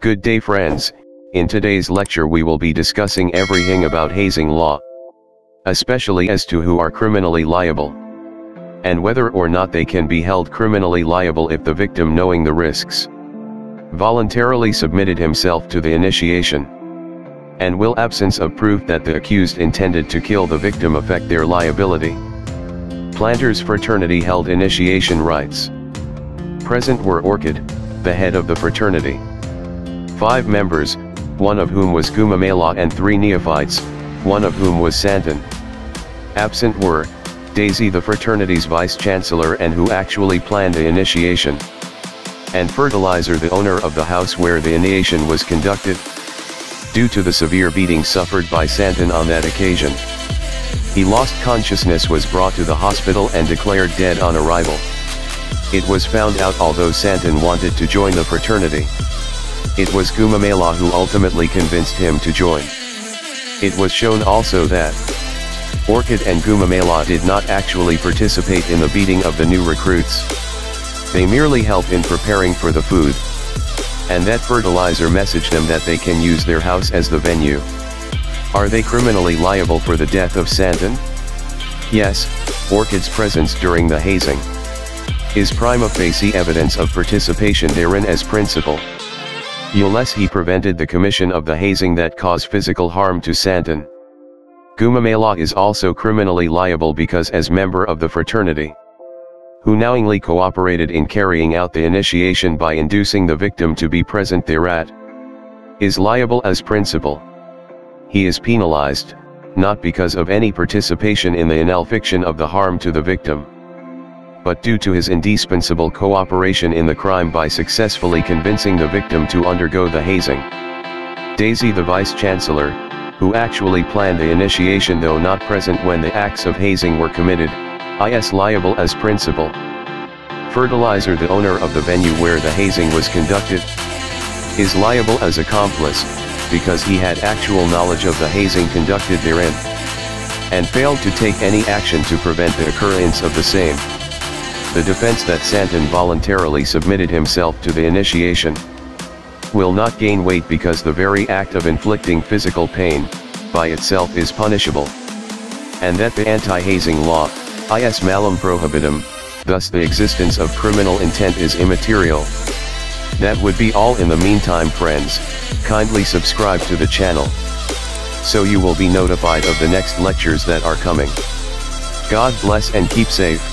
Good day friends, in today's lecture we will be discussing everything about hazing law, especially as to who are criminally liable, and whether or not they can be held criminally liable if the victim, knowing the risks, voluntarily submitted himself to the initiation, and will absence of proof that the accused intended to kill the victim affect their liability. Planters fraternity held initiation rites. Present were Orchid, the head of the fraternity, 5 members, one of whom was Gumamela, and 3 neophytes, one of whom was Santon. Absent were Daisy, the fraternity's vice-chancellor and who actually planned the initiation, and Fertilizer, the owner of the house where the initiation was conducted. Due to the severe beating suffered by Santon on that occasion, he lost consciousness, was brought to the hospital and declared dead on arrival. It was found out although Santon wanted to join the fraternity, it was Gumamela who ultimately convinced him to join. It was shown also that Orchid and Gumamela did not actually participate in the beating of the new recruits. They merely helped in preparing for the food, and that Fertilizer messaged them that they can use their house as the venue. Are they criminally liable for the death of Santon? Yes, Orchid's presence during the hazing is prima facie evidence of participation therein as principal, unless he prevented the commission of the hazing that caused physical harm to Santon. Gumamela is also criminally liable because as member of the fraternity, who knowingly cooperated in carrying out the initiation by inducing the victim to be present thereat, is liable as principal. He is penalized, not because of any participation in the infliction of the harm to the victim, but due to his indispensable cooperation in the crime by successfully convincing the victim to undergo the hazing. Daisy, the vice-chancellor, who actually planned the initiation though not present when the acts of hazing were committed, is liable as principal. Fertilizer, the owner of the venue where the hazing was conducted, is liable as accomplice, because he had actual knowledge of the hazing conducted therein, and failed to take any action to prevent the occurrence of the same. The defense that Santon voluntarily submitted himself to the initiation will not gain weight because the very act of inflicting physical pain, by itself is punishable, and that the anti-hazing law, is malum prohibitum, thus the existence of criminal intent is immaterial. That would be all in the meantime friends, kindly subscribe to the channel, so you will be notified of the next lectures that are coming. God bless and keep safe.